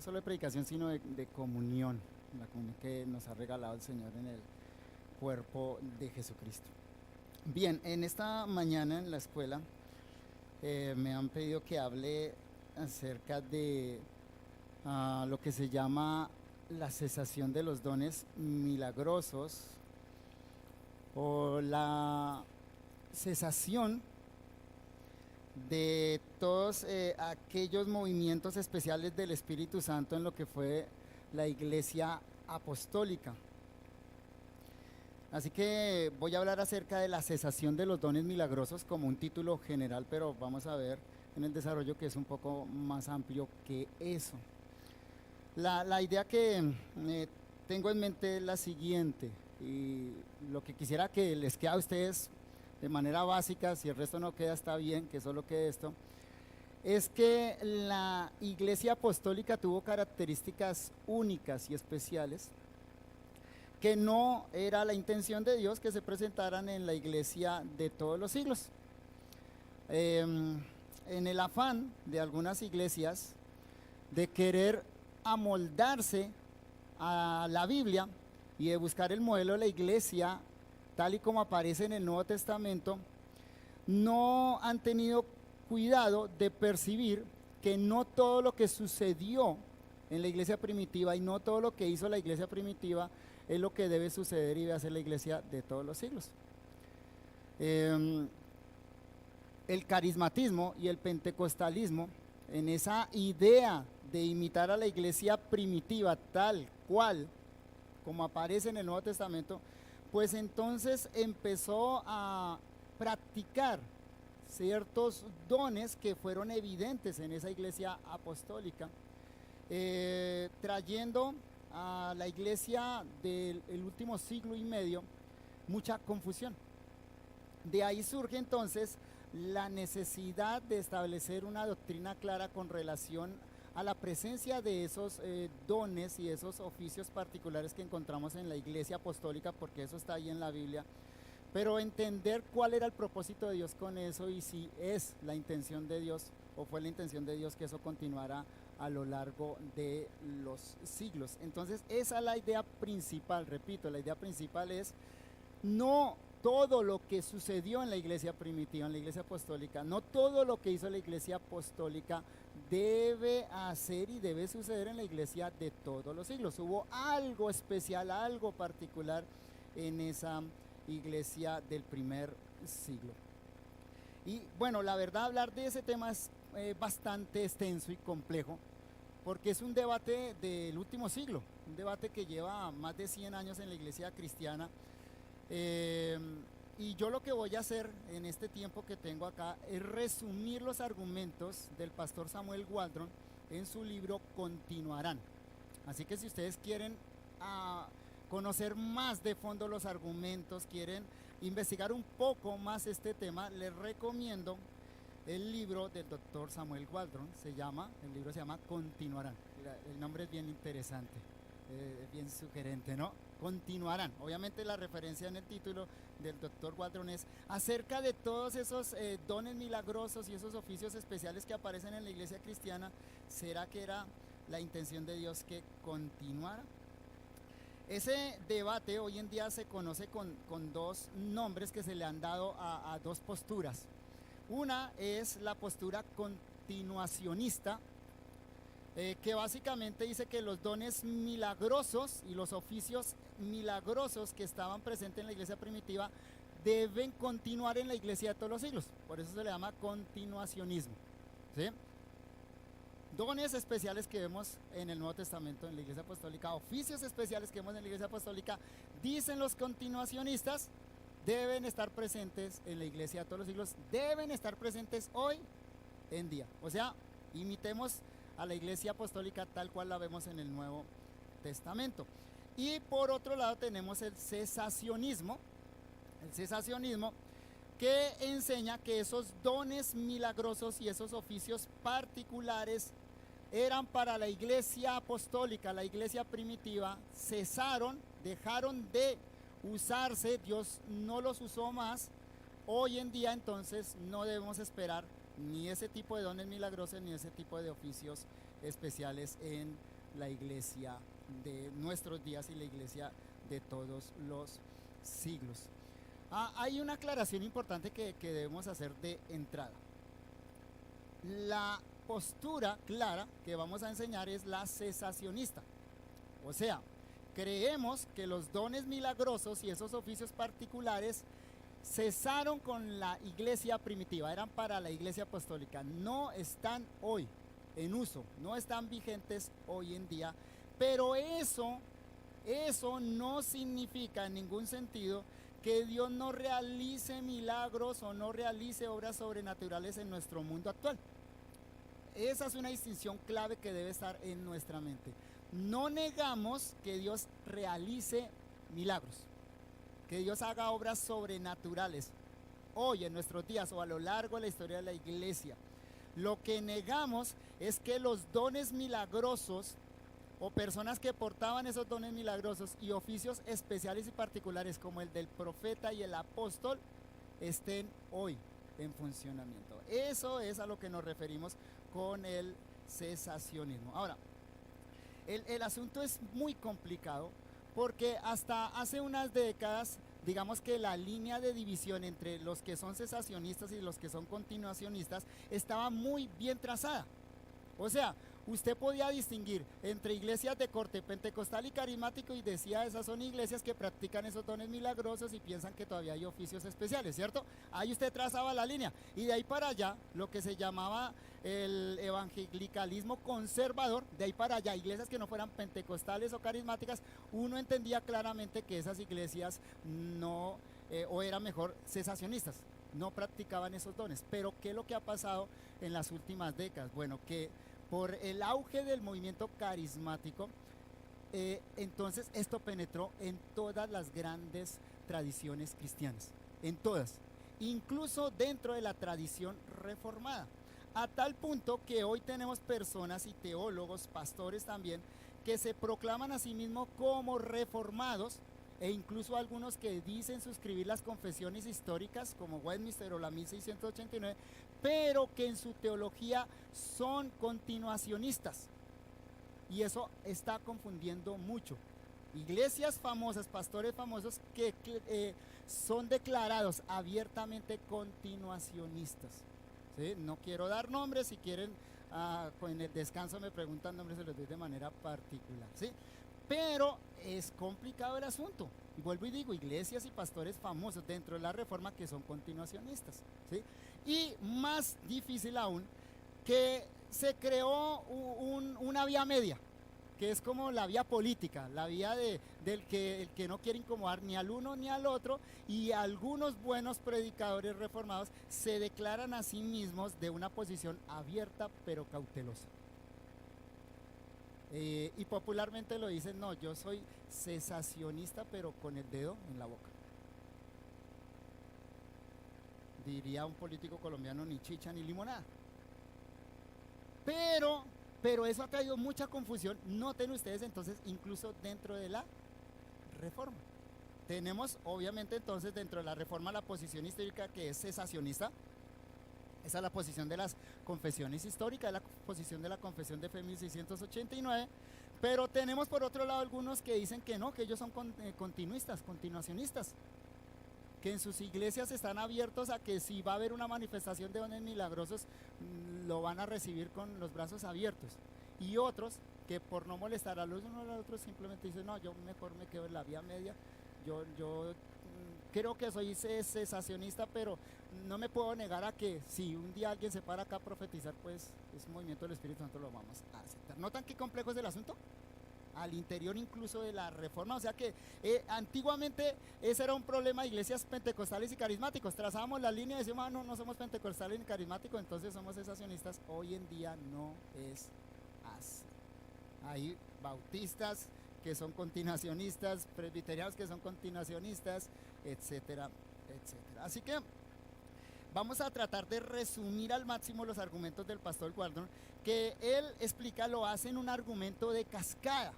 solo de predicación, sino de comunión, la comunión que nos ha regalado el Señor en el cuerpo de Jesucristo. Bien, en esta mañana en la escuela me han pedido que hable acerca de lo que se llama la cesación de los dones milagrosos o la cesación de todos aquellos movimientos especiales del Espíritu Santo en lo que fue la Iglesia Apostólica. Así que voy a hablar acerca de la cesación de los dones milagrosos como un título general, pero vamos a ver en el desarrollo que es un poco más amplio que eso. La idea que tengo en mente es la siguiente, y lo que quisiera que les quede a ustedes de manera básica, si el resto no queda está bien, que solo quede esto, es que la Iglesia Apostólica tuvo características únicas y especiales que no era la intención de Dios que se presentaran en la Iglesia de todos los siglos. En el afán de algunas iglesias de querer amoldarse a la Biblia y de buscar el modelo de la iglesia tal y como aparece en el Nuevo Testamento, no han tenido cuidado de percibir que no todo lo que sucedió en la iglesia primitiva y no todo lo que hizo la iglesia primitiva es lo que debe suceder y debe hacer la iglesia de todos los siglos. El carismatismo y el pentecostalismo, en esa idea de imitar a la iglesia primitiva tal cual como aparece en el Nuevo Testamento, pues entonces empezó a practicar ciertos dones que fueron evidentes en esa iglesia apostólica, trayendo a la iglesia del último siglo y medio mucha confusión. De ahí surge entonces la necesidad de establecer una doctrina clara con relación a la presencia de esos dones y esos oficios particulares que encontramos en la iglesia apostólica, porque eso está ahí en la Biblia, pero entender cuál era el propósito de Dios con eso y si es la intención de Dios o fue la intención de Dios que eso continuara a lo largo de los siglos. Entonces esa es la idea principal, repito, la idea principal es no todo lo que sucedió en la iglesia primitiva, en la iglesia apostólica, no todo lo que hizo la iglesia apostólica debe hacer y debe suceder en la iglesia de todos los siglos. Hubo algo especial, algo particular en esa iglesia del primer siglo. Y bueno, la verdad hablar de ese tema es bastante extenso y complejo, porque es un debate del último siglo, un debate que lleva más de 100 años en la iglesia cristiana. Y yo lo que voy a hacer en este tiempo que tengo acá es resumir los argumentos del pastor Samuel Waldron en su libro Continuarán. Así que si ustedes quieren conocer más de fondo los argumentos, quieren investigar un poco más este tema, les recomiendo el libro del doctor Samuel Waldron. El libro se llama Continuarán. El nombre es bien interesante, bien sugerente, ¿no? Continuarán. Obviamente la referencia en el título del doctor Waldron es acerca de todos esos dones milagrosos y esos oficios especiales que aparecen en la iglesia cristiana. ¿Será que era la intención de Dios que continuara? Ese debate hoy en día se conoce con dos nombres que se le han dado a dos posturas. Una es la postura continuacionista, que básicamente dice que los dones milagrosos y los oficios milagrosos que estaban presentes en la iglesia primitiva deben continuar en la iglesia de todos los siglos. Por eso se le llama continuacionismo, ¿sí? Dones especiales que vemos en el Nuevo Testamento en la iglesia apostólica, oficios especiales que vemos en la iglesia apostólica, dicen los continuacionistas, deben estar presentes en la iglesia de todos los siglos, deben estar presentes hoy en día. O sea, imitemos a la iglesia apostólica tal cual la vemos en el Nuevo Testamento. Y por otro lado tenemos el cesacionismo que enseña que esos dones milagrosos y esos oficios particulares eran para la iglesia apostólica, la iglesia primitiva, cesaron, dejaron de usarse, Dios no los usó más. Hoy en día entonces no debemos esperar ni ese tipo de dones milagrosos, ni ese tipo de oficios especiales en la iglesia de nuestros días y la iglesia de todos los siglos. Hay una aclaración importante que debemos hacer de entrada. La postura clara que vamos a enseñar es la cesacionista. O sea, creemos que los dones milagrosos y esos oficios particulares cesaron con la iglesia primitiva, eran para la iglesia apostólica, no están hoy en uso, no están vigentes hoy en día, pero eso no significa en ningún sentido que Dios no realice milagros o no realice obras sobrenaturales en nuestro mundo actual. Esa es una distinción clave que debe estar en nuestra mente. No negamos que Dios realice milagros, que Dios haga obras sobrenaturales hoy en nuestros días o a lo largo de la historia de la iglesia. Lo que negamos es que los dones milagrosos o personas que portaban esos dones milagrosos y oficios especiales y particulares como el del profeta y el apóstol estén hoy en funcionamiento. Eso es a lo que nos referimos con el cesacionismo. Ahora, el asunto es muy complicado porque hasta hace unas décadas, digamos que la línea de división entre los que son cesacionistas y los que son continuacionistas estaba muy bien trazada. O sea, usted podía distinguir entre iglesias de corte pentecostal y carismático y decía, esas son iglesias que practican esos dones milagrosos y piensan que todavía hay oficios especiales, ¿cierto? Ahí usted trazaba la línea. Y de ahí para allá, lo que se llamaba el evangelicalismo conservador, de ahí para allá, iglesias que no fueran pentecostales o carismáticas, uno entendía claramente que esas iglesias no, o eran mejor cesacionistas, no practicaban esos dones. Pero ¿qué es lo que ha pasado en las últimas décadas? Bueno, que por el auge del movimiento carismático, entonces esto penetró en todas las grandes tradiciones cristianas, en todas, incluso dentro de la tradición reformada, a tal punto que hoy tenemos personas y teólogos, pastores también, que se proclaman a sí mismos como reformados, e incluso algunos que dicen suscribir las confesiones históricas como Westminster o la 1689, pero que en su teología son continuacionistas, y eso está confundiendo mucho. Iglesias famosas, pastores famosos que son declarados abiertamente continuacionistas, ¿sí? No quiero dar nombres, si quieren en el descanso me preguntan nombres, se los doy de manera particular, ¿sí? Pero es complicado el asunto. Y vuelvo y digo, iglesias y pastores famosos dentro de la reforma que son continuacionistas, ¿sí? Y más difícil aún, que se creó una vía media, que es como la vía política, la vía el que no quiere incomodar ni al uno ni al otro, y algunos buenos predicadores reformados se declaran a sí mismos de una posición abierta pero cautelosa. Y popularmente lo dicen, no, yo soy cesacionista pero con el dedo en la boca. Diría un político colombiano, ni chicha ni limonada. Pero eso ha traído mucha confusión, noten ustedes entonces, incluso dentro de la reforma. Tenemos obviamente entonces dentro de la reforma la posición histórica que es cesacionista. Esa es la posición de las confesiones históricas, es la posición de la confesión de fe 1689, pero tenemos por otro lado algunos que dicen que no, que ellos son continuacionistas, que en sus iglesias están abiertos a que si va a haber una manifestación de dones milagrosos, lo van a recibir con los brazos abiertos, y otros que por no molestar a los unos a los otros simplemente dicen, no, yo mejor me quedo en la vía media, yo creo que soy cesacionista, pero no me puedo negar a que si un día alguien se para acá a profetizar, pues es un movimiento del Espíritu Santo, lo vamos a aceptar. ¿Notan qué complejo es el asunto? Al interior incluso de la reforma, o sea que antiguamente ese era un problema de iglesias pentecostales y carismáticos, trazábamos la línea y decíamos, no somos pentecostales ni carismáticos, entonces somos cesacionistas. Hoy en día no es así. Hay bautistas que son continuacionistas, presbiterianos que son continuacionistas, etcétera, etcétera. Así que vamos a tratar de resumir al máximo los argumentos del pastor Waldron, que él explica, lo hace en un argumento de cascada.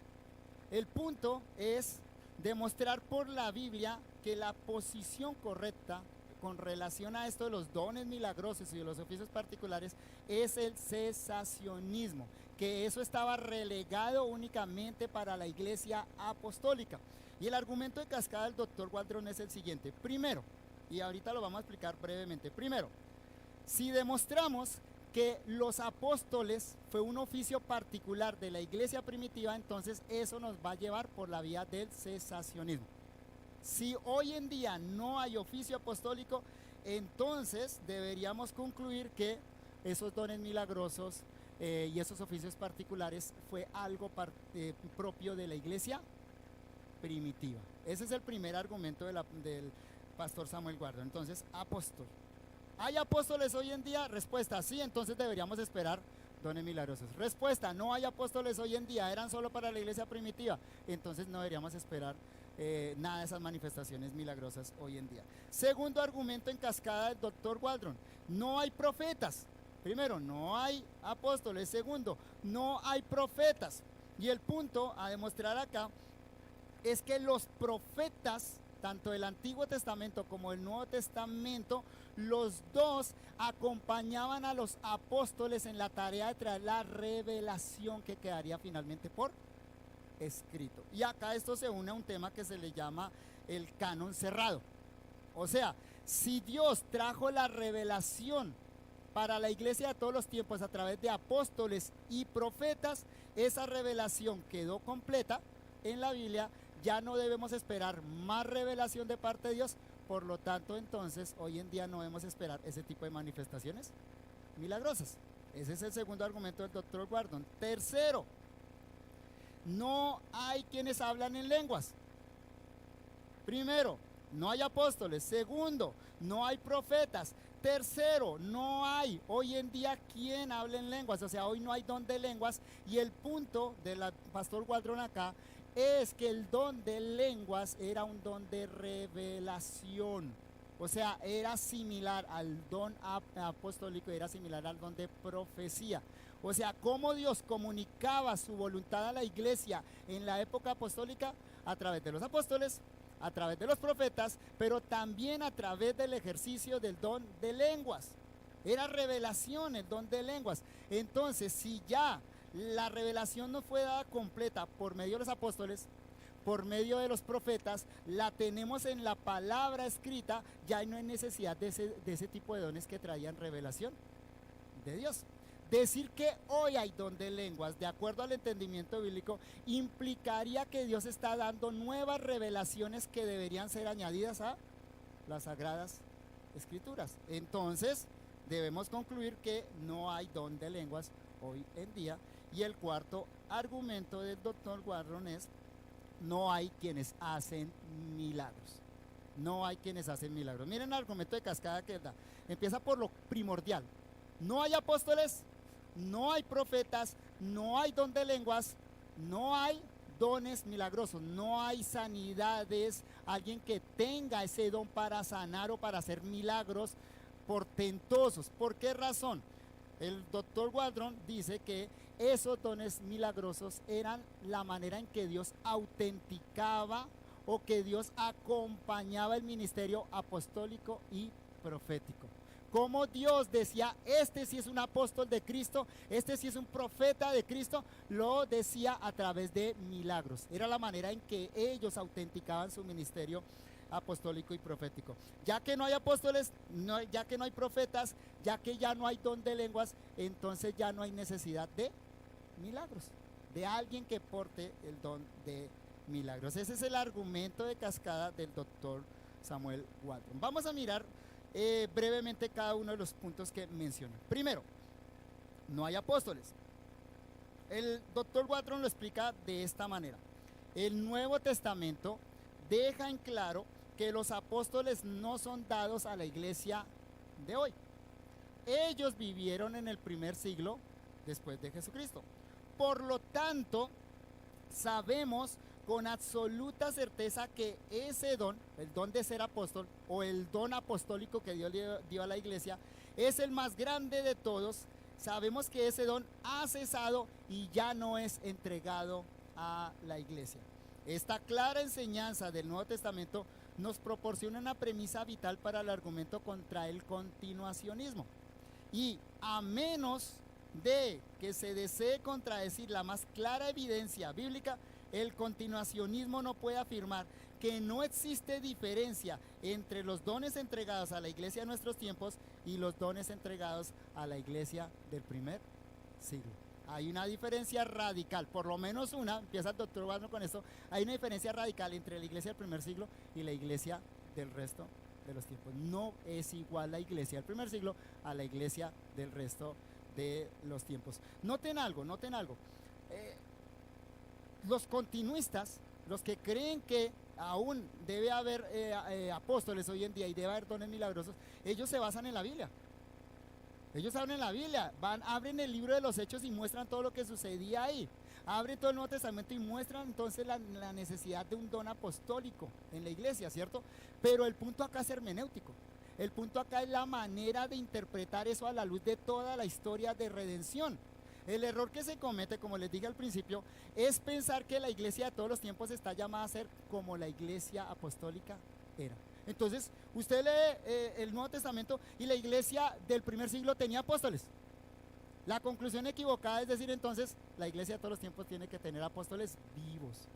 El punto es demostrar por la Biblia que la posición correcta con relación a esto de los dones milagrosos y de los oficios particulares es el cesacionismo, que eso estaba relegado únicamente para la iglesia apostólica. Y el argumento de cascada del doctor Waldron es el siguiente. Primero, y ahorita lo vamos a explicar brevemente. Primero, si demostramos que los apóstoles fue un oficio particular de la iglesia primitiva, entonces eso nos va a llevar por la vía del cesacionismo. Si hoy en día no hay oficio apostólico, entonces deberíamos concluir que esos dones milagrosos y esos oficios particulares fue algo propio de la iglesia primitiva. Ese es el primer argumento del pastor Samuel Waldron. Entonces, apóstol. ¿Hay apóstoles hoy en día? Respuesta, sí, entonces deberíamos esperar dones milagrosos. Respuesta, no hay apóstoles hoy en día, eran solo para la iglesia primitiva, entonces no deberíamos esperar nada de esas manifestaciones milagrosas hoy en día. Segundo argumento en cascada del doctor Waldron, no hay profetas. Primero, no hay apóstoles. Segundo, no hay profetas. Y el punto a demostrar acá es que los profetas, tanto del Antiguo Testamento como del Nuevo Testamento, los dos acompañaban a los apóstoles en la tarea de traer la revelación que quedaría finalmente por escrito. Y acá esto se une a un tema que se le llama el canon cerrado. O sea, si Dios trajo la revelación para la iglesia de todos los tiempos a través de apóstoles y profetas, esa revelación quedó completa en la Biblia. Ya no debemos esperar más revelación de parte de Dios. Por lo tanto, entonces, hoy en día no debemos esperar ese tipo de manifestaciones milagrosas. Ese es el segundo argumento del doctor Waldron. Tercero, no hay quienes hablan en lenguas. Primero, no hay apóstoles. Segundo, no hay profetas. Tercero, no hay hoy en día quien hable en lenguas. O sea, hoy no hay don de lenguas. Y el punto del pastor Waldron acá es que el don de lenguas era un don de revelación. O sea, era similar al don apostólico, era similar al don de profecía. O sea, cómo Dios comunicaba su voluntad a la iglesia en la época apostólica a través de los apóstoles, a través de los profetas, pero también a través del ejercicio del don de lenguas. Era revelación el don de lenguas. Entonces, si ya la revelación no fue dada completa por medio de los apóstoles, por medio de los profetas, la tenemos en la palabra escrita, ya no hay necesidad de ese tipo de dones que traían revelación de Dios. Decir que hoy hay don de lenguas, de acuerdo al entendimiento bíblico, implicaría que Dios está dando nuevas revelaciones que deberían ser añadidas a las sagradas escrituras. Entonces, debemos concluir que no hay don de lenguas hoy en día. Y el cuarto argumento del doctor Waldron es: no hay quienes hacen milagros. No hay quienes hacen milagros. Miren el argumento de cascada que da. Empieza por lo primordial. No hay apóstoles, no hay profetas, no hay don de lenguas, no hay dones milagrosos, no hay sanidades, alguien que tenga ese don para sanar o para hacer milagros portentosos. ¿Por qué razón? El doctor Waldron dice que esos dones milagrosos eran la manera en que Dios autenticaba o que Dios acompañaba el ministerio apostólico y profético. Como Dios decía, este sí es un apóstol de Cristo, este sí es un profeta de Cristo, lo decía a través de milagros. Era la manera en que ellos autenticaban su ministerio apostólico y profético. Ya que no hay apóstoles, ya que no hay profetas, ya que ya no hay don de lenguas, entonces ya no hay necesidad de milagros, de alguien que porte el don de milagros. Ese es el argumento de cascada del doctor Samuel Waldron. Vamos a mirar brevemente cada uno de los puntos que mencioné. Primero, no hay apóstoles. El doctor Waldron lo explica de esta manera. El Nuevo Testamento deja en claro que los apóstoles no son dados a la iglesia de hoy. Ellos vivieron en el primer siglo después de Jesucristo. Por lo tanto, sabemos con absoluta certeza que ese don, el don de ser apóstol o el don apostólico que Dios le dio a la iglesia, es el más grande de todos. Sabemos que ese don ha cesado y ya no es entregado a la iglesia. Esta clara enseñanza del Nuevo Testamento nos proporciona una premisa vital para el argumento contra el continuacionismo. Y a menos de que se desee contradecir la más clara evidencia bíblica, el continuacionismo no puede afirmar que no existe diferencia entre los dones entregados a la iglesia de nuestros tiempos y los dones entregados a la iglesia del primer siglo. Hay una diferencia radical, por lo menos una, empieza el doctor Waldron con esto, hay una diferencia radical entre la iglesia del primer siglo y la iglesia del resto de los tiempos. No es igual la iglesia del primer siglo a la iglesia del resto de los tiempos. Noten algo. Los continuistas, los que creen que aún debe haber apóstoles hoy en día y debe haber dones milagrosos, ellos se basan en la Biblia. Ellos hablan en la Biblia, abren el libro de los Hechos y muestran todo lo que sucedía ahí. Abren todo el Nuevo Testamento y muestran entonces la necesidad de un don apostólico en la iglesia, ¿cierto? Pero el punto acá es hermenéutico. El punto acá es la manera de interpretar eso a la luz de toda la historia de redención. El error que se comete, como les dije al principio, es pensar que la iglesia de todos los tiempos está llamada a ser como la iglesia apostólica era. Entonces, usted lee el Nuevo Testamento y la iglesia del primer siglo tenía apóstoles. La conclusión equivocada es decir, entonces, la iglesia de todos los tiempos tiene que tener apóstoles vivos.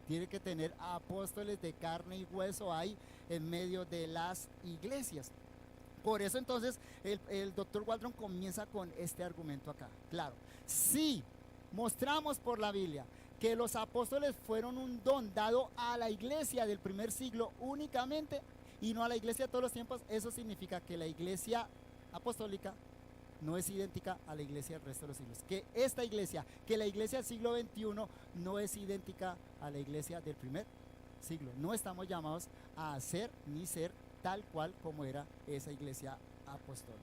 Tiene que tener apóstoles de carne y hueso ahí en medio de las iglesias. Por eso entonces el doctor Waldron comienza con este argumento acá. Claro, si mostramos por la Biblia que los apóstoles fueron un don dado a la iglesia del primer siglo únicamente y no a la iglesia de todos los tiempos, eso significa que la iglesia apostólica no es idéntica a la iglesia del resto de los siglos. Que esta iglesia, que la iglesia del siglo XXI no es idéntica a la iglesia del primer siglo. No estamos llamados a hacer ni ser tal cual como era esa iglesia apostólica.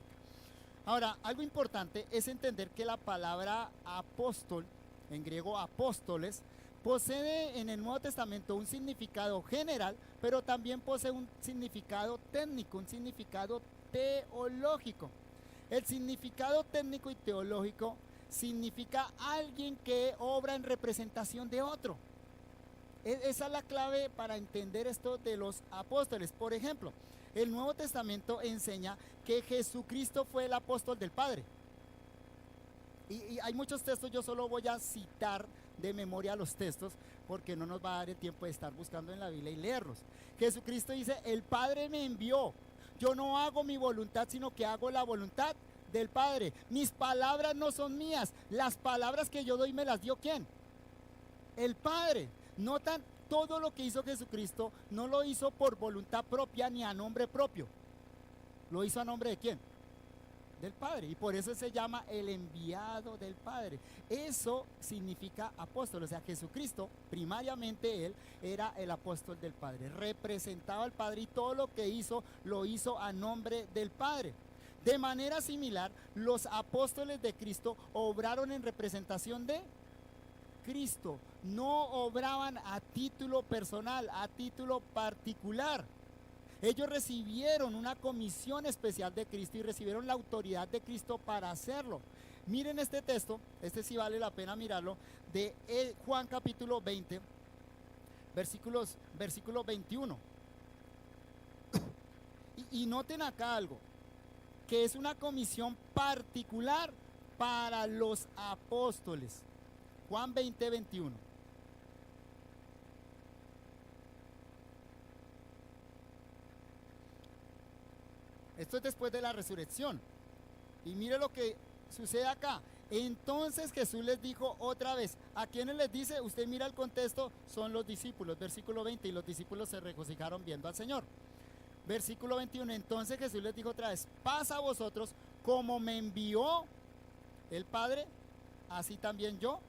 Ahora, algo importante es entender que la palabra apóstol, en griego apóstoles, posee en el Nuevo Testamento un significado general, pero también posee un significado técnico, un significado teológico. El significado técnico y teológico significa alguien que obra en representación de otro. Esa es la clave para entender esto de los apóstoles. Por ejemplo, el Nuevo Testamento enseña que Jesucristo fue el apóstol del Padre. Y hay muchos textos, yo solo voy a citar de memoria los textos porque no nos va a dar el tiempo de estar buscando en la Biblia y leerlos. Jesucristo dice, el Padre me envió, yo no hago mi voluntad sino que hago la voluntad del Padre. Mis palabras no son mías, las palabras que yo doy me las dio ¿quién? El Padre. Notan, todo lo que hizo Jesucristo no lo hizo por voluntad propia ni a nombre propio, lo hizo a nombre de ¿quién? Del Padre, y por eso se llama el enviado del Padre. Eso significa apóstol, o sea, Jesucristo, primariamente él era el apóstol del Padre, representaba al Padre y todo lo que hizo, lo hizo a nombre del Padre. De manera similar, los apóstoles de Cristo obraron en representación de Cristo, no obraban a título personal, a título particular. Ellos recibieron una comisión especial de Cristo y recibieron la autoridad de Cristo para hacerlo. Miren este texto, este sí vale la pena mirarlo, de Juan capítulo 20, versículo 21. Y noten acá algo, que es una comisión particular para los apóstoles. Juan 20, 21. Esto es después de la resurrección. Y mire lo que sucede acá. Entonces Jesús les dijo otra vez. ¿A quiénes les dice? Usted mira el contexto, son los discípulos. Versículo 20, y los discípulos se regocijaron viendo al Señor. Versículo 21, entonces Jesús les dijo otra vez, paz a vosotros, como me envió el Padre, así también yo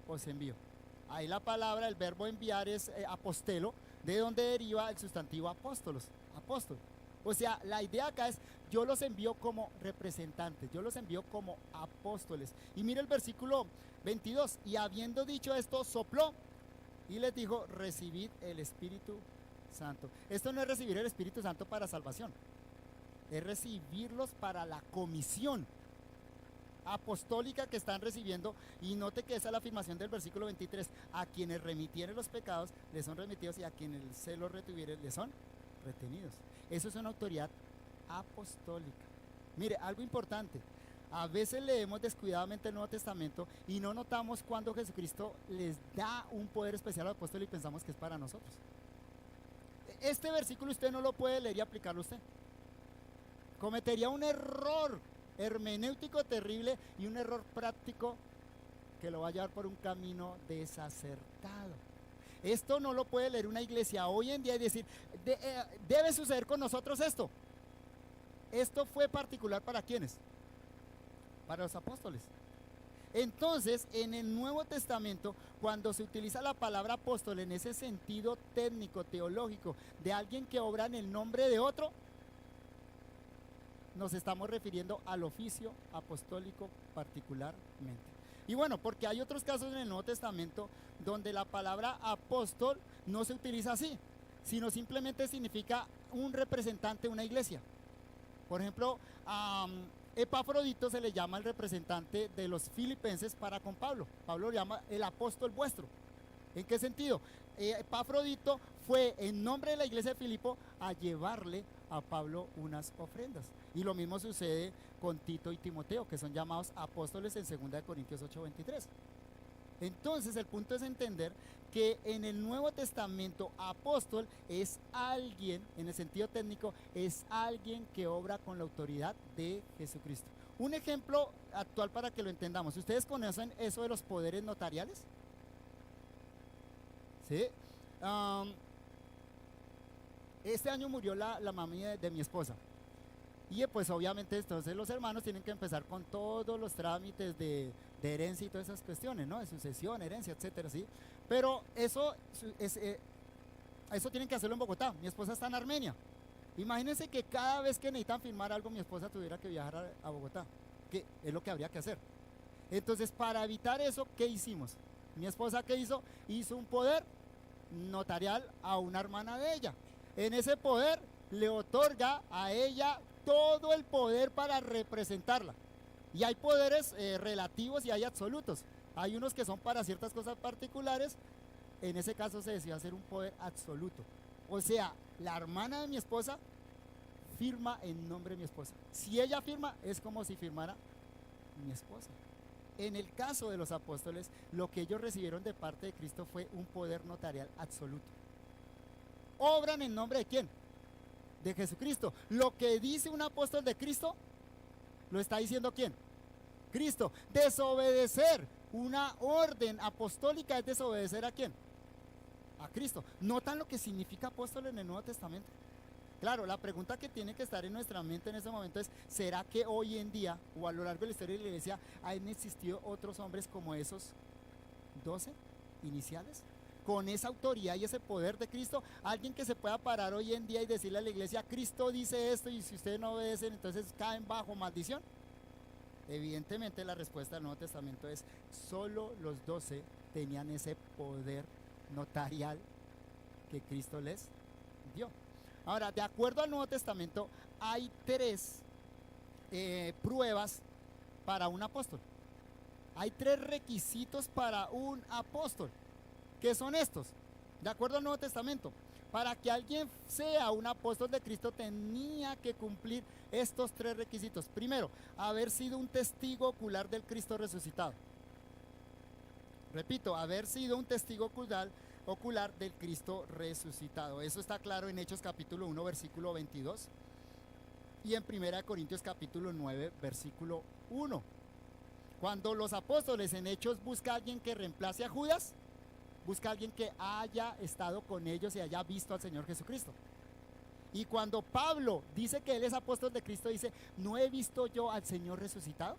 os envío. Ahí la palabra, el verbo enviar es apostelo, de donde deriva el sustantivo apóstolos, apóstol. O sea, la idea acá es, yo los envío como representantes, yo los envío como apóstoles. Y mire el versículo 22, y habiendo dicho esto, sopló y les dijo, recibid el Espíritu Santo. Esto no es recibir el Espíritu Santo para salvación, es recibirlos para la comisión. apostólica que están recibiendo, y note que esa es la afirmación del versículo 23, a quienes remitieren los pecados les son remitidos y a quienes se los retuvieren les son retenidos. Eso es una autoridad apostólica. Mire, algo importante, a veces leemos descuidadamente el Nuevo Testamento y no notamos cuando Jesucristo les da un poder especial al apóstol y pensamos que es para nosotros. Este versículo usted no lo puede leer y aplicarlo usted. Cometería un error hermenéutico terrible y un error práctico que lo va a llevar por un camino desacertado. Esto no lo puede leer una iglesia hoy en día y decir, debe suceder con nosotros esto. Esto fue particular para ¿quiénes? Para los apóstoles. Entonces, en el Nuevo Testamento, cuando se utiliza la palabra apóstol en ese sentido técnico, teológico, de alguien que obra en el nombre de otro, nos estamos refiriendo al oficio apostólico particularmente. Y bueno, porque hay otros casos en el Nuevo Testamento donde la palabra apóstol no se utiliza así, sino simplemente significa un representante de una iglesia. Por ejemplo, Epafrodito se le llama el representante de los filipenses para con Pablo. Pablo lo llama el apóstol vuestro. ¿En qué sentido? Epafrodito fue en nombre de la iglesia de Filipo a llevarle a Pablo unas ofrendas. Y lo mismo sucede con Tito y Timoteo, que son llamados apóstoles en 2 Corintios 8:23. Entonces el punto es entender que en el Nuevo Testamento apóstol es alguien, en el sentido técnico, es alguien que obra con la autoridad de Jesucristo. Un ejemplo actual para que lo entendamos. ¿Ustedes conocen eso de los poderes notariales? ¿Sí? Este año murió la mami de mi esposa. Y pues obviamente entonces los hermanos tienen que empezar con todos los trámites de herencia y todas esas cuestiones, ¿no? De sucesión, herencia, etcétera, ¿sí? Pero eso tienen que hacerlo en Bogotá. Mi esposa está en Armenia. Imagínense que cada vez que necesitan firmar algo, mi esposa tuviera que viajar a Bogotá, que es lo que habría que hacer. Entonces, para evitar eso, ¿qué hicimos? Mi esposa, ¿qué hizo? Hizo un poder notarial a una hermana de ella. En ese poder le otorga a ella todo el poder para representarla. Y hay poderes relativos y hay absolutos. Hay unos que son para ciertas cosas particulares. En ese caso se decidió hacer un poder absoluto. O sea, la hermana de mi esposa firma en nombre de mi esposa. Si ella firma, es como si firmara mi esposa. En el caso de los apóstoles, lo que ellos recibieron de parte de Cristo fue un poder notarial absoluto. ¿Obran en nombre de quién? De Jesucristo. Lo que dice un apóstol de Cristo, ¿lo está diciendo quién? Cristo. Desobedecer una orden apostólica es desobedecer ¿a quién? A Cristo. ¿Notan lo que significa apóstol en el Nuevo Testamento? Claro, la pregunta que tiene que estar en nuestra mente en este momento es, ¿será que hoy en día o a lo largo de la historia de la iglesia han existido otros hombres como esos 12 iniciales? Con esa autoridad y ese poder de Cristo, alguien que se pueda parar hoy en día y decirle a la iglesia, Cristo dice esto y si ustedes no obedecen, entonces caen bajo maldición. Evidentemente la respuesta del Nuevo Testamento es, solo los 12 tenían ese poder notarial que Cristo les dio. Ahora, de acuerdo al Nuevo Testamento, hay 3 pruebas para un apóstol. Hay 3 requisitos para un apóstol. ¿Qué son estos? De acuerdo al Nuevo Testamento, para que alguien sea un apóstol de Cristo tenía que cumplir estos 3 requisitos. Primero, haber sido un testigo ocular del Cristo resucitado. Repito, haber sido un testigo ocular del Cristo resucitado. Eso está claro en Hechos capítulo 1, versículo 22 y en 1 Corintios capítulo 9, versículo 1. Cuando los apóstoles en Hechos buscan a alguien que reemplace a Judas, busca a alguien que haya estado con ellos y haya visto al Señor Jesucristo. Y cuando Pablo dice que él es apóstol de Cristo, dice, ¿no he visto yo al Señor resucitado?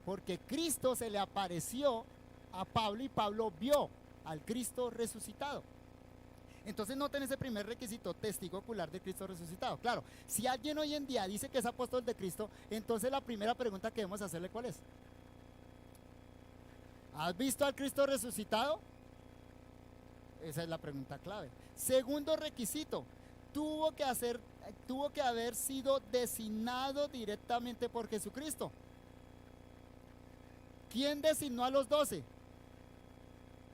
Porque Cristo se le apareció a Pablo y Pablo vio al Cristo resucitado. Entonces noten ese primer requisito, testigo ocular de Cristo resucitado. Claro, si alguien hoy en día dice que es apóstol de Cristo, entonces la primera pregunta que debemos hacerle, ¿cuál es? ¿Has visto al Cristo resucitado? Esa es la pregunta clave. Segundo requisito, tuvo que haber sido designado directamente por Jesucristo. ¿Quién designó a los 12?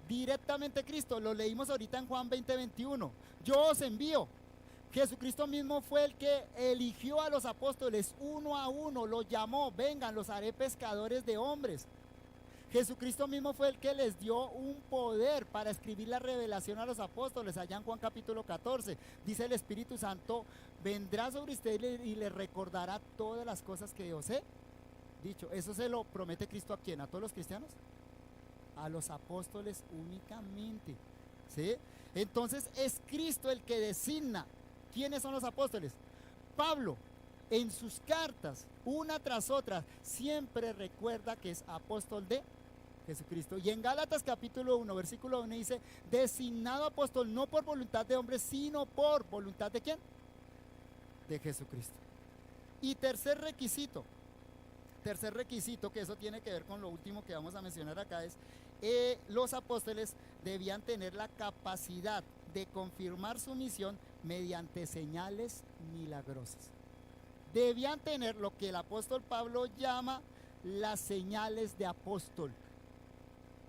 Directamente Cristo. Lo leímos ahorita en Juan 20:21. Yo os envío. Jesucristo mismo fue el que eligió a los apóstoles uno a uno, los llamó, vengan, los haré pescadores de hombres. Jesucristo mismo fue el que les dio un poder para escribir la revelación a los apóstoles. Allá en Juan capítulo 14 dice el Espíritu Santo vendrá sobre ustedes y les recordará todas las cosas que os he dicho. Eso se lo promete Cristo. ¿A quién? ¿A todos los cristianos? A los apóstoles únicamente, ¿sí? Entonces es Cristo el que designa quiénes son los apóstoles. Pablo en sus cartas, una tras otra, siempre recuerda que es apóstol de Jesucristo. Y en Gálatas capítulo 1, versículo 1 dice, designado apóstol no por voluntad de hombres, sino por voluntad de ¿quién? De Jesucristo. Y tercer requisito, que eso tiene que ver con lo último que vamos a mencionar acá, es los apóstoles debían tener la capacidad de confirmar su misión mediante señales milagrosas. Debían tener lo que el apóstol Pablo llama las señales de apóstol.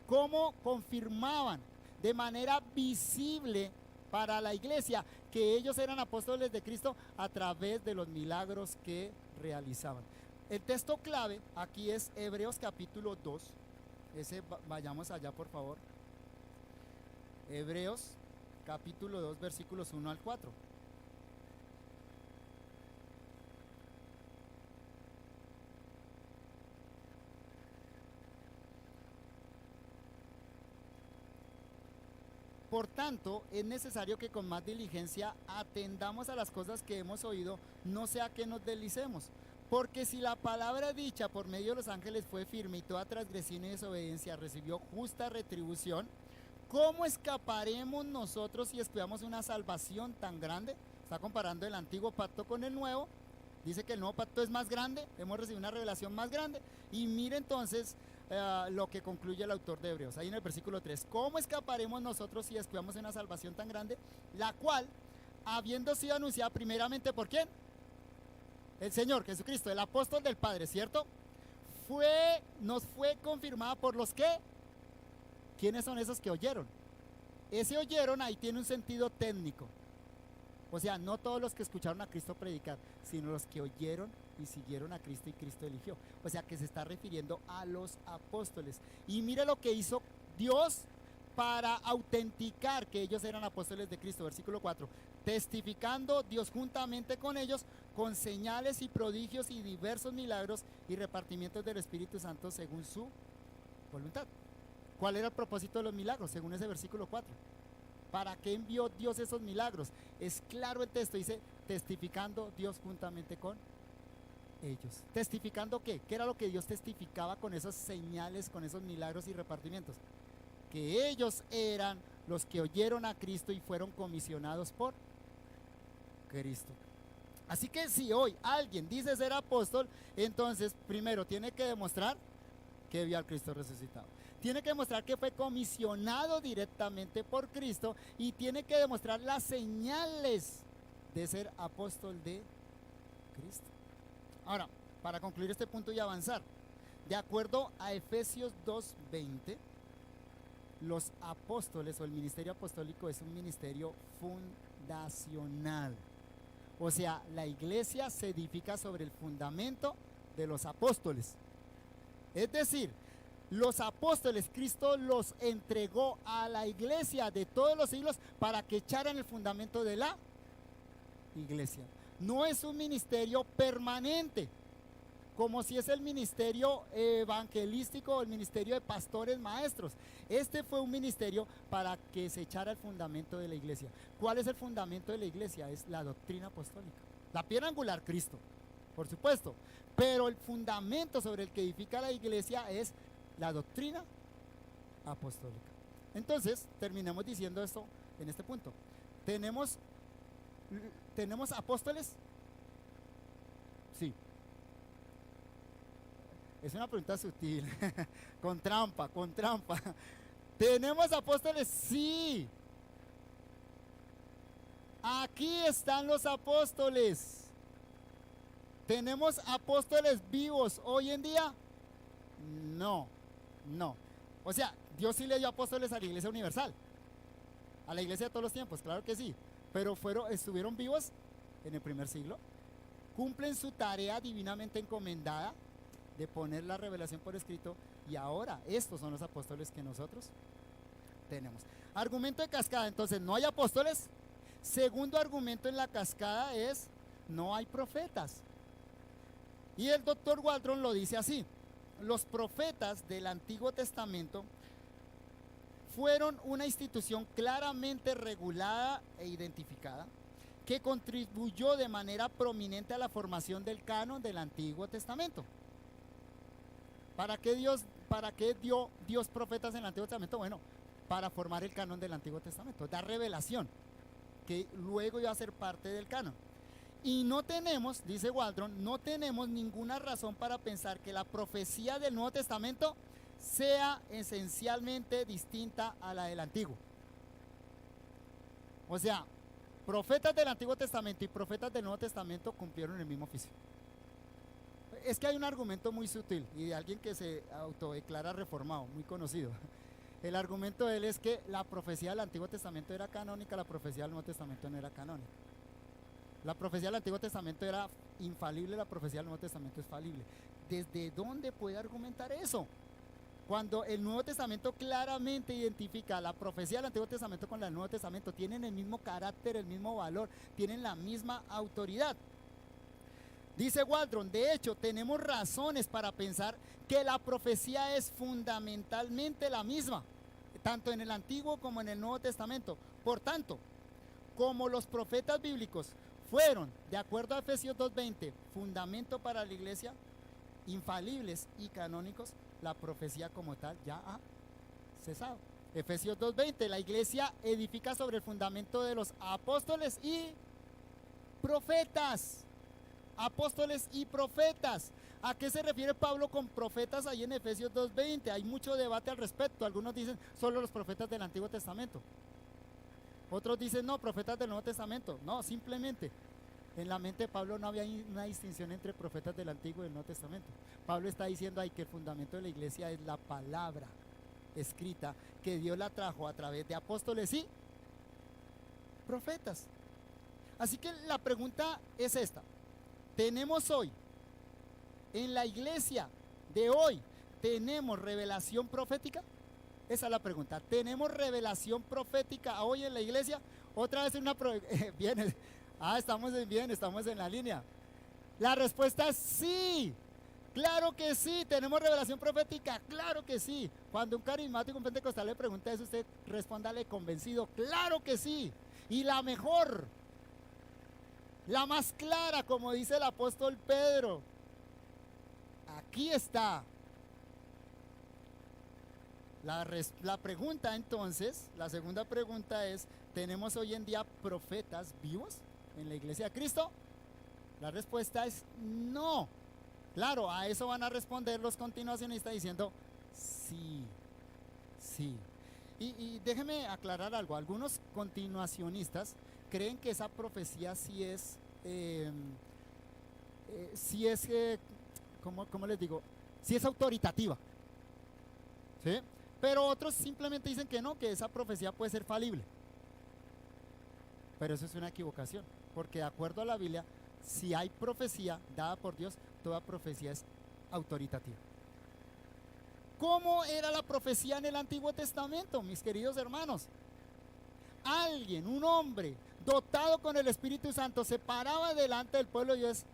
¿Cómo confirmaban de manera visible para la iglesia que ellos eran apóstoles de Cristo? A través de los milagros que realizaban. El texto clave aquí es Hebreos capítulo 2. Vayamos allá, por favor. Hebreos capítulo 2, versículos 1 al 4. Por tanto, es necesario que con más diligencia atendamos a las cosas que hemos oído, no sea que nos deslicemos. Porque si la palabra dicha por medio de los ángeles fue firme y toda transgresión y desobediencia recibió justa retribución, ¿cómo escaparemos nosotros si esperamos una salvación tan grande? Está comparando el antiguo pacto con el nuevo. Dice que el nuevo pacto es más grande, hemos recibido una revelación más grande. Y mire entonces lo que concluye el autor de Hebreos, ahí en el versículo 3. ¿Cómo escaparemos nosotros si esperamos una salvación tan grande? La cual, habiendo sido anunciada primeramente ¿por quién? El Señor Jesucristo, el apóstol del Padre, ¿cierto? Nos fue confirmada por los que. ¿Quiénes son esos que oyeron? Ese oyeron ahí tiene un sentido técnico. O sea, no todos los que escucharon a Cristo predicar, sino los que oyeron y siguieron a Cristo y Cristo eligió. O sea, que se está refiriendo a los apóstoles. Y mire lo que hizo Dios para autenticar que ellos eran apóstoles de Cristo. Versículo 4. Testificando Dios juntamente con ellos, con señales y prodigios y diversos milagros y repartimientos del Espíritu Santo según su voluntad. ¿Cuál era el propósito de los milagros? Según ese versículo 4. ¿Para qué envió Dios esos milagros? Es claro el texto, dice, testificando Dios juntamente con ellos. ¿Testificando qué? ¿Qué era lo que Dios testificaba con esas señales, con esos milagros y repartimientos? Que ellos eran los que oyeron a Cristo y fueron comisionados por Cristo. Así que si hoy alguien dice ser apóstol, entonces primero tiene que demostrar que vio al Cristo resucitado. Tiene que demostrar que fue comisionado directamente por Cristo y tiene que demostrar las señales de ser apóstol de Cristo. Ahora, para concluir este punto y avanzar, de acuerdo a Efesios 2:20, los apóstoles o el ministerio apostólico es un ministerio fundacional. O sea, la iglesia se edifica sobre el fundamento de los apóstoles. Es decir, los apóstoles, Cristo los entregó a la iglesia de todos los siglos para que echaran el fundamento de la iglesia. No es un ministerio permanente, como si es el ministerio evangelístico o el ministerio de pastores maestros. Este fue un ministerio para que se echara el fundamento de la iglesia. ¿Cuál es el fundamento de la iglesia? Es la doctrina apostólica. La piedra angular, Cristo, por supuesto, pero el fundamento sobre el que edifica la iglesia es la doctrina apostólica. Entonces, terminemos diciendo esto en este punto. ¿Tenemos apóstoles? Sí. Es una pregunta sutil, con trampa. ¿Tenemos apóstoles? Sí. Aquí están los apóstoles. ¿Tenemos apóstoles vivos hoy en día? No. No. O sea, Dios sí le dio apóstoles a la iglesia universal, a la iglesia de todos los tiempos, claro que sí, pero estuvieron vivos en el primer siglo, cumplen su tarea divinamente encomendada de poner la revelación por escrito, y ahora estos son los apóstoles que nosotros tenemos. Argumento de cascada, entonces no hay apóstoles. Segundo argumento en la cascada es no hay profetas. Y el doctor Waldron lo dice así: los profetas del Antiguo Testamento fueron una institución claramente regulada e identificada que contribuyó de manera prominente a la formación del canon del Antiguo Testamento. ¿Para qué dio Dios profetas en el Antiguo Testamento? Bueno, para formar el canon del Antiguo Testamento, dar revelación, que luego iba a ser parte del canon. Y no tenemos, dice Waldron, no tenemos ninguna razón para pensar que la profecía del Nuevo Testamento sea esencialmente distinta a la del Antiguo. O sea, profetas del Antiguo Testamento y profetas del Nuevo Testamento cumplieron el mismo oficio. Es que hay un argumento muy sutil y de alguien que se autodeclara reformado, muy conocido. El argumento de él es que la profecía del Antiguo Testamento era canónica, la profecía del Nuevo Testamento no era canónica. La profecía del Antiguo Testamento era infalible, la profecía del Nuevo Testamento es falible. ¿Desde dónde puede argumentar eso? Cuando el Nuevo Testamento claramente identifica la profecía del Antiguo Testamento con la del Nuevo Testamento, tienen el mismo carácter, el mismo valor, tienen la misma autoridad. Dice Waldron, de hecho, tenemos razones para pensar que la profecía es fundamentalmente la misma, tanto en el Antiguo como en el Nuevo Testamento. Por tanto, como los profetas bíblicos fueron, de acuerdo a Efesios 2:20, fundamento para la iglesia, infalibles y canónicos, la profecía como tal ya ha cesado. Efesios 2:20, la iglesia edifica sobre el fundamento de los apóstoles y profetas. Apóstoles y profetas. ¿A qué se refiere Pablo con profetas ahí en Efesios 2:20? Hay mucho debate al respecto. Algunos dicen solo los profetas del Antiguo Testamento. Otros dicen no, profetas del Nuevo Testamento. No, simplemente en la mente de Pablo no había una distinción entre profetas del Antiguo y del Nuevo Testamento. Pablo está diciendo ahí que el fundamento de la iglesia es la palabra escrita que Dios la trajo a través de apóstoles y profetas. Así que la pregunta es esta: ¿tenemos hoy, en la iglesia de hoy, tenemos revelación profética? Esa es la pregunta. ¿Tenemos revelación profética hoy en la iglesia? Otra vez bien, estamos bien, estamos en la línea. La respuesta es sí. Claro que sí, tenemos revelación profética, claro que sí. Cuando un carismático, un pentecostal le pregunta eso, usted respóndale convencido, claro que sí. Y la mejor, la más clara, como dice el apóstol Pedro, aquí está. La pregunta entonces, la segunda pregunta es: ¿tenemos hoy en día profetas vivos en la iglesia de Cristo? La respuesta es no. Claro, a eso van a responder los continuacionistas diciendo sí, sí. Y déjeme aclarar algo: algunos continuacionistas creen que esa profecía sí es, ¿cómo les digo? Sí es autoritativa, ¿sí? Pero otros simplemente dicen que no, que esa profecía puede ser falible. Pero eso es una equivocación, porque de acuerdo a la Biblia, si hay profecía dada por Dios, toda profecía es autoritativa. ¿Cómo era la profecía en el Antiguo Testamento, mis queridos hermanos? Alguien, un hombre dotado con el Espíritu Santo, se paraba delante del pueblo de Dios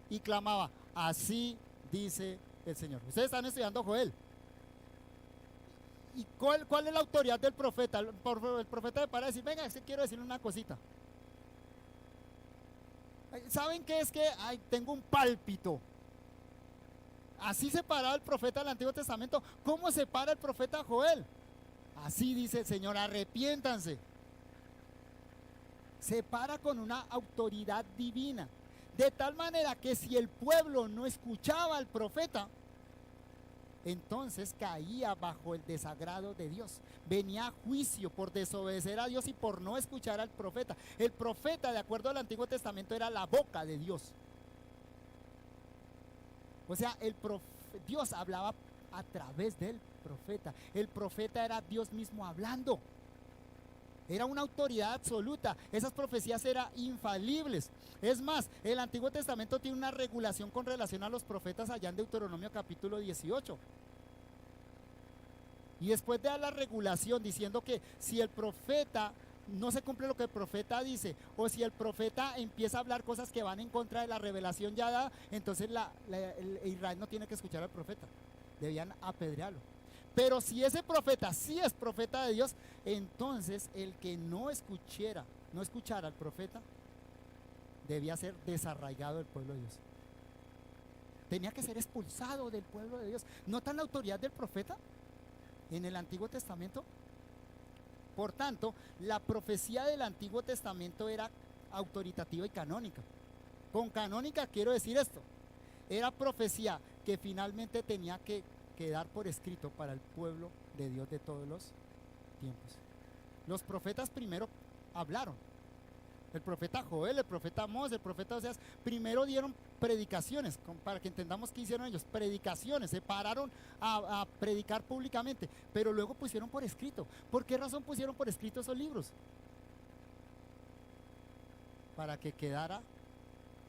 y clamaba: así dice el Señor. Ustedes están estudiando Joel. ¿Y cuál es la autoridad del profeta? El profeta le para decir: venga, quiero decirle una cosita. ¿Saben qué es que? Ay, tengo un pálpito. Así se paraba el profeta del Antiguo Testamento. ¿Cómo se para el profeta Joel? Así dice el Señor: arrepiéntanse. Se para con una autoridad divina, de tal manera que si el pueblo no escuchaba al profeta, entonces caía bajo el desagrado de Dios. Venía juicio por desobedecer a Dios y por no escuchar al profeta. El profeta, de acuerdo al Antiguo Testamento, era la boca de Dios. O sea, Dios hablaba a través del profeta. El profeta era Dios mismo hablando. Era una autoridad absoluta. Esas profecías eran infalibles. Es más, el Antiguo Testamento tiene una regulación con relación a los profetas allá en Deuteronomio capítulo 18. Y después de dar la regulación diciendo que si el profeta no se cumple lo que el profeta dice, o si el profeta empieza a hablar cosas que van en contra de la revelación ya dada, entonces Israel no tiene que escuchar al profeta, debían apedrearlo. Pero si ese profeta sí es profeta de Dios, entonces el que no escuchara al profeta debía ser desarraigado del pueblo de Dios. Tenía que ser expulsado del pueblo de Dios. ¿Notan la autoridad del profeta en el Antiguo Testamento? Por tanto, la profecía del Antiguo Testamento era autoritativa y canónica. Con canónica quiero decir esto: era profecía que finalmente tenía que quedar por escrito para el pueblo de Dios de todos los tiempos. Los profetas primero hablaron. El profeta Joel, el profeta Amós, el profeta Oseas, primero dieron predicaciones, para que entendamos qué hicieron ellos, predicaciones, se pararon a predicar públicamente, pero luego pusieron por escrito. ¿Por qué razón pusieron por escrito esos libros? Para que quedara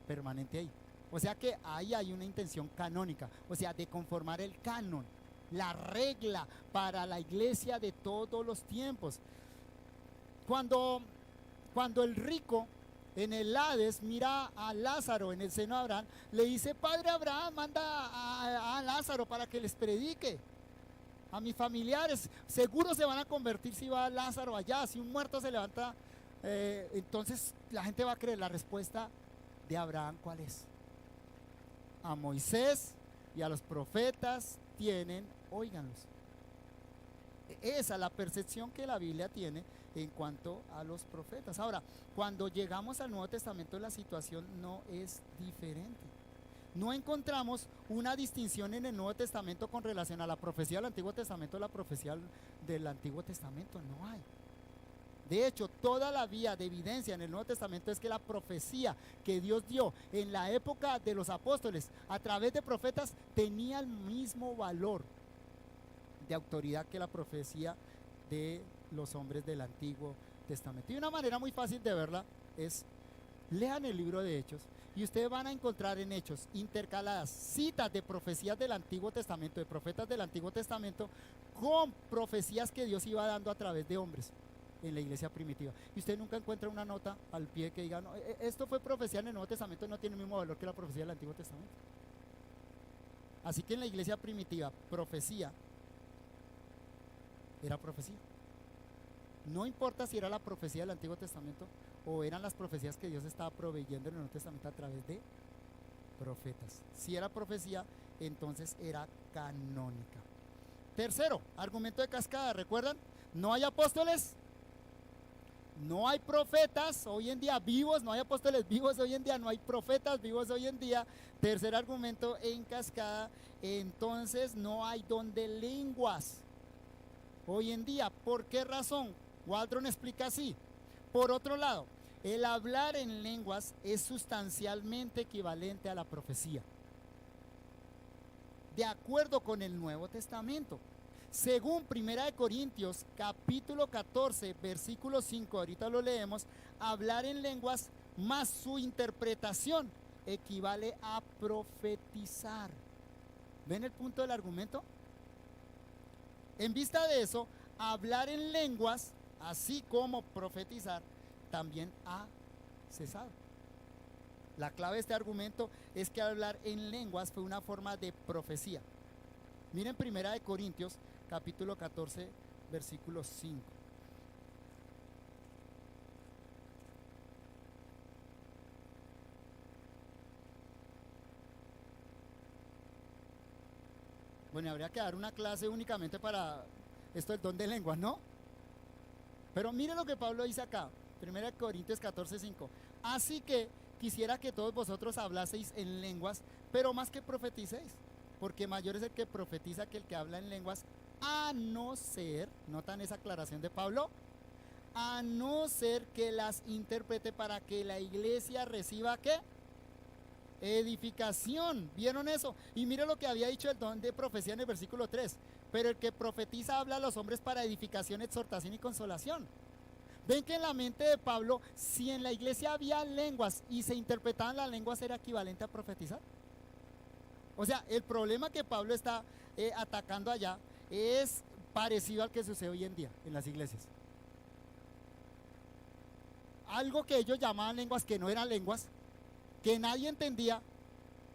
permanente ahí. O sea que ahí hay una intención canónica, o sea, de conformar el canon, la regla para la iglesia de todos los tiempos. Cuando el rico en el Hades mira a Lázaro en el seno de Abraham, le dice: Padre Abraham, manda a Lázaro para que les predique a mis familiares, seguro se van a convertir si va Lázaro allá, si un muerto se levanta, entonces la gente va a creer. La respuesta de Abraham, ¿cuál es? A Moisés y a los profetas tienen, óiganlos. Esa es la percepción que la Biblia tiene en cuanto a los profetas. Ahora, cuando llegamos al Nuevo Testamento, la situación no es diferente. No encontramos una distinción en el Nuevo Testamento con relación a la profecía del Antiguo Testamento, la profecía del Antiguo Testamento, no hay. De hecho, toda la vía de evidencia en el Nuevo Testamento es que la profecía que Dios dio en la época de los apóstoles a través de profetas tenía el mismo valor de autoridad que la profecía de los hombres del Antiguo Testamento. Y una manera muy fácil de verla es: lean el libro de Hechos y ustedes van a encontrar en Hechos intercaladas citas de profecías del Antiguo Testamento, de profetas del Antiguo Testamento, con profecías que Dios iba dando a través de hombres en la iglesia primitiva. Y usted nunca encuentra una nota al pie que diga: no, esto fue profecía en el Nuevo Testamento, no tiene el mismo valor que la profecía del Antiguo Testamento. Así que en la iglesia primitiva, profecía era profecía. No importa si era la profecía del Antiguo Testamento o eran las profecías que Dios estaba proveyendo en el Nuevo Testamento a través de profetas. Si era profecía, entonces era canónica. Tercero, argumento de cascada. ¿Recuerdan? No hay apóstoles, no hay profetas hoy en día vivos, no hay apóstoles vivos hoy en día, no hay profetas vivos hoy en día. Tercer argumento en cascada: entonces no hay don de lenguas hoy en día. ¿Por qué razón? Waldron explica así: por otro lado, el hablar en lenguas es sustancialmente equivalente a la profecía, de acuerdo con el Nuevo Testamento. Según 1 Corintios capítulo 14 versículo 5, ahorita lo leemos, hablar en lenguas más su interpretación equivale a profetizar. ¿Ven el punto del argumento? En vista de eso, hablar en lenguas, así como profetizar, también ha cesado. La clave de este argumento es que hablar en lenguas fue una forma de profecía. Miren 1 Corintios capítulo 14 versículo 5. Bueno, habría que dar una clase únicamente para esto del don de lenguas, ¿no? Pero mire lo que Pablo dice acá, 1 Corintios 14, 5. Así que quisiera que todos vosotros hablaseis en lenguas, pero más que profeticéis, porque mayor es el que profetiza que el que habla en lenguas, a no ser, ¿notan esa aclaración de Pablo? A no ser que las interprete para que la iglesia reciba, ¿qué? edificación. ¿Vieron eso? Y mire lo que había dicho el don de profecía en el versículo 3. Pero el que profetiza habla a los hombres para edificación, exhortación y consolación. Ven que en la mente de Pablo, si en la iglesia había lenguas y se interpretaban las lenguas, ¿era equivalente a profetizar? O sea, el problema que Pablo está atacando allá es parecido al que sucede hoy en día en las iglesias. Algo que ellos llamaban lenguas que no eran lenguas, que nadie entendía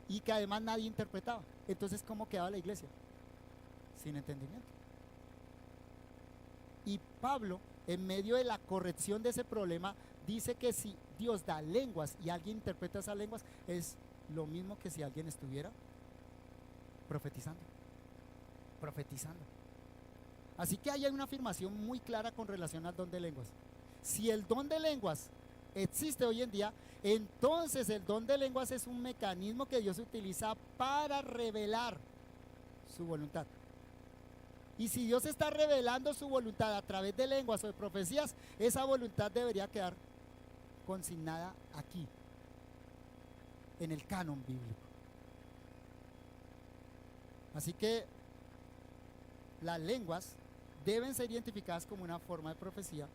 y que además nadie interpretaba. Entonces, ¿cómo quedaba la iglesia? Sin entendimiento. Y Pablo, en medio de la corrección de ese problema, dice que si Dios da lenguas y alguien interpreta esas lenguas, es lo mismo que si alguien estuviera profetizando. Así que ahí hay una afirmación muy clara con relación al don de lenguas. Si el don de lenguas existe hoy en día, entonces el don de lenguas es un mecanismo que Dios utiliza para revelar su voluntad. Y si Dios está revelando su voluntad a través de lenguas o de profecías, esa voluntad debería quedar consignada aquí, en el canon bíblico. Así que las lenguas deben ser identificadas como una forma de profecía.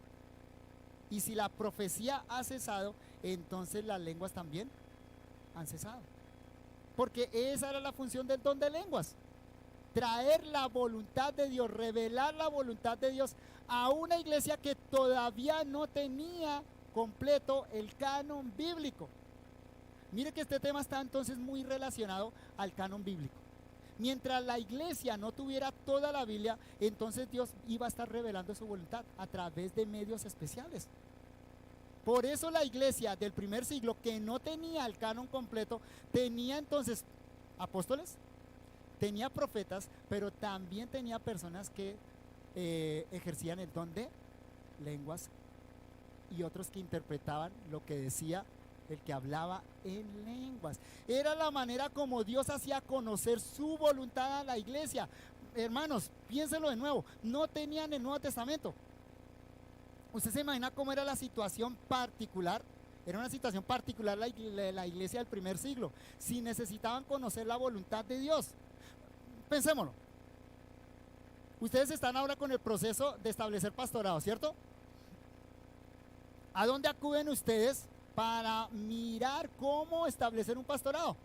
Y si la profecía ha cesado, entonces las lenguas también han cesado. Porque esa era la función del don de lenguas. Traer la voluntad de Dios, revelar la voluntad de Dios a una iglesia que todavía no tenía completo el canon bíblico. Mire que este tema está entonces muy relacionado al canon bíblico. Mientras la iglesia no tuviera toda la Biblia, entonces Dios iba a estar revelando su voluntad a través de medios especiales. Por eso la iglesia del primer siglo, que no tenía el canon completo, tenía entonces apóstoles, tenía profetas, pero también tenía personas que ejercían el don de lenguas y otros que interpretaban lo que decía el que hablaba en lenguas. Era la manera como Dios hacía conocer su voluntad a la iglesia. Hermanos, piénsenlo de nuevo, no tenían el Nuevo Testamento. ¿Usted se imagina cómo era la situación particular? Era una situación particular la iglesia del primer siglo. Si necesitaban conocer la voluntad de Dios. Pensémoslo. Ustedes están ahora con el proceso de establecer pastorado, ¿cierto? ¿A dónde acuden ustedes para mirar cómo establecer un pastorado?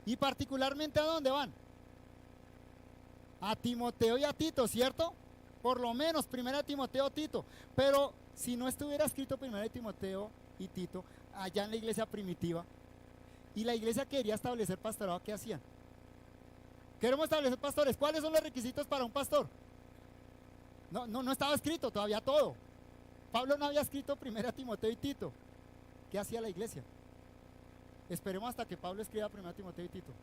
Y particularmente, ¿a dónde van? A Timoteo y a Tito, ¿cierto? Por lo menos 1 Timoteo, Tito. Pero si no estuviera escrito 1 Timoteo y Tito allá en la iglesia primitiva, y la iglesia quería establecer pastorado, ¿qué hacían? Queremos establecer pastores. ¿Cuáles son los requisitos para un pastor? No estaba escrito todavía todo. Pablo no había escrito 1 Timoteo y Tito. ¿Qué hacía la iglesia? Esperemos hasta que Pablo escriba 1 Timoteo y Tito.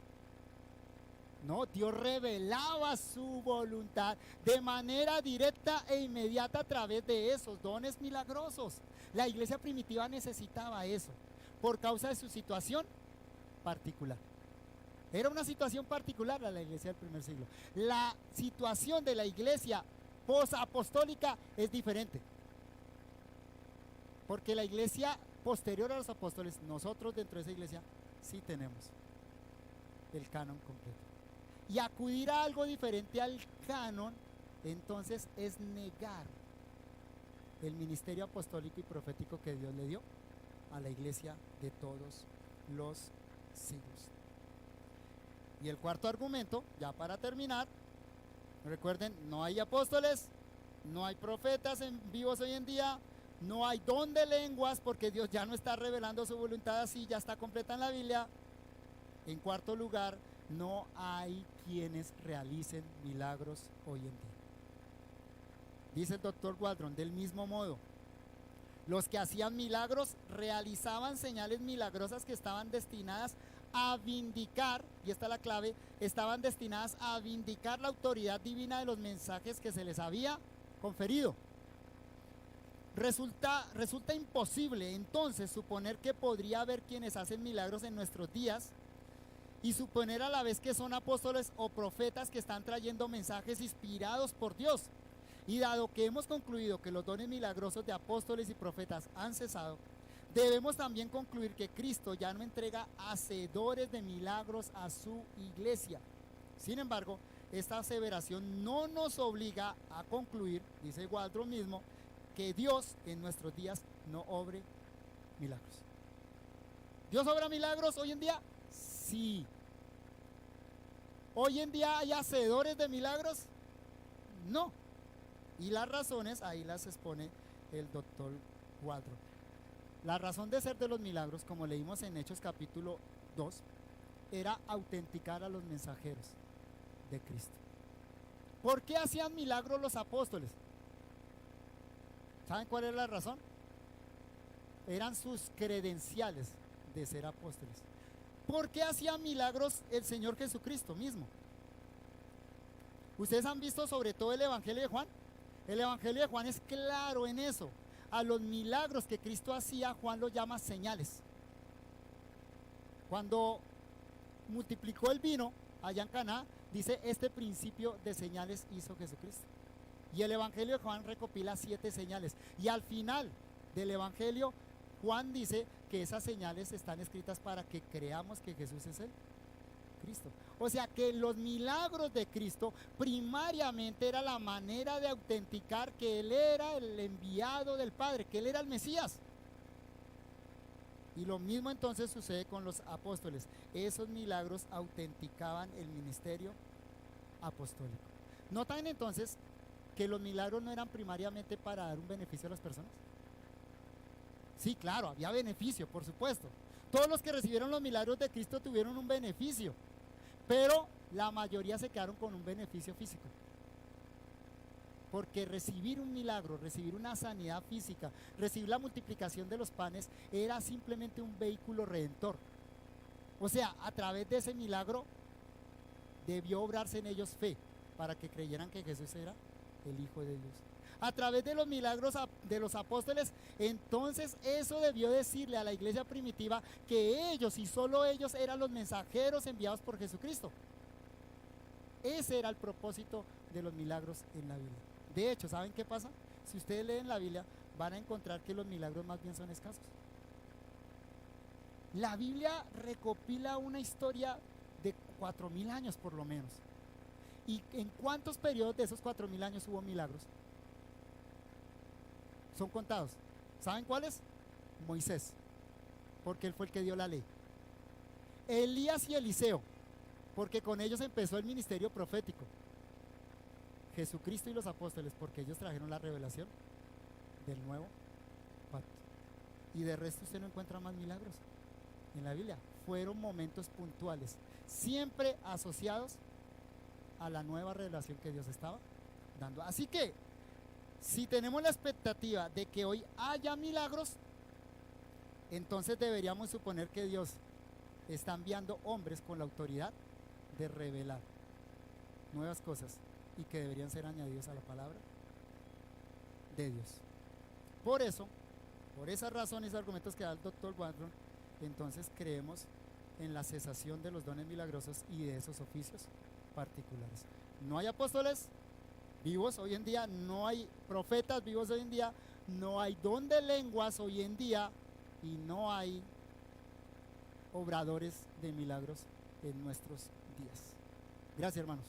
No, Dios revelaba su voluntad de manera directa e inmediata a través de esos dones milagrosos. La iglesia primitiva necesitaba eso por causa de su situación particular. Era una situación particular la iglesia del primer siglo. La situación de la iglesia posapostólica es diferente. Porque la iglesia posterior a los apóstoles, nosotros dentro de esa iglesia sí tenemos el canon completo. Y acudir a algo diferente al canon, entonces es negar el ministerio apostólico y profético que Dios le dio a la iglesia de todos los siglos. Y el cuarto argumento, ya para terminar, recuerden, no hay apóstoles, no hay profetas vivos hoy en día, no hay don de lenguas porque Dios ya no está revelando su voluntad así, ya está completa en la Biblia. En cuarto lugar, no hay quienes realicen milagros hoy en día. Dice el doctor Waldron, del mismo modo, los que hacían milagros realizaban señales milagrosas que estaban destinadas a vindicar, y esta es la clave, estaban destinadas a vindicar la autoridad divina de los mensajes que se les había conferido. Resulta imposible entonces suponer que podría haber quienes hacen milagros en nuestros días y suponer a la vez que son apóstoles o profetas que están trayendo mensajes inspirados por Dios. Y dado que hemos concluido que los dones milagrosos de apóstoles y profetas han cesado, Debemos también concluir que Cristo ya no entrega hacedores de milagros a su iglesia. Sin embargo, esta aseveración no nos obliga a concluir, dice Waldron mismo, que Dios en nuestros días no obre milagros. ¿Dios obra milagros hoy en día? Sí. ¿Hoy en día hay hacedores de milagros? No. Y las razones ahí las expone el doctor Waldron. La razón de ser de los milagros, como leímos en Hechos capítulo 2, era autenticar a los mensajeros de Cristo. ¿Por qué hacían milagros los apóstoles? ¿Saben cuál es la razón? Eran sus credenciales de ser apóstoles. ¿Por qué hacía milagros el Señor Jesucristo mismo? ¿Ustedes han visto sobre todo el Evangelio de Juan? El Evangelio de Juan es claro en eso. A los milagros que Cristo hacía, Juan los llama señales. Cuando multiplicó el vino allá en Caná, dice, este principio de señales hizo Jesucristo. Y el Evangelio de Juan recopila 7 señales. Y al final del Evangelio, Juan dice que esas señales están escritas para que creamos que Jesús es el Cristo. O sea que los milagros de Cristo primariamente era la manera de autenticar que Él era el enviado del Padre, que Él era el Mesías. Y lo mismo entonces sucede con los apóstoles. Esos milagros autenticaban el ministerio apostólico. ¿Notan entonces que los milagros no eran primariamente para dar un beneficio a las personas? Sí, claro, había beneficio, por supuesto. Todos los que recibieron los milagros de Cristo tuvieron un beneficio, pero la mayoría se quedaron con un beneficio físico. Porque recibir un milagro, recibir una sanidad física, recibir la multiplicación de los panes, era simplemente un vehículo redentor. O sea, a través de ese milagro debió obrarse en ellos fe, para que creyeran que Jesús era el Hijo de Dios. A través de los milagros de los apóstoles, entonces eso debió decirle a la iglesia primitiva que ellos y solo ellos eran los mensajeros enviados por Jesucristo. Ese era el propósito de los milagros en la Biblia. De hecho, ¿saben qué pasa? Si ustedes leen la Biblia, van a encontrar que los milagros más bien son escasos. La Biblia recopila una historia de 4000 años por lo menos. ¿Y en cuántos periodos de esos 4000 años hubo milagros? Son contados. ¿Saben cuáles? Moisés, porque él fue el que dio la ley. Elías y Eliseo, porque con ellos empezó el ministerio profético. Jesucristo y los apóstoles, porque ellos trajeron la revelación del nuevo pacto. Y de resto usted no encuentra más milagros en la Biblia. Fueron momentos puntuales, siempre asociados a la nueva revelación que Dios estaba dando. Así que si tenemos la expectativa de que hoy haya milagros, entonces deberíamos suponer que Dios está enviando hombres con la autoridad de revelar nuevas cosas y que deberían ser añadidos a la palabra de Dios. Por eso, por esas razones y argumentos que da el doctor Waldron, entonces creemos en la cesación de los dones milagrosos y de esos oficios particulares. No hay apóstoles vivos hoy en día, no hay profetas vivos hoy en día, no hay don de lenguas hoy en día y no hay obradores de milagros en nuestros días. Gracias, hermanos.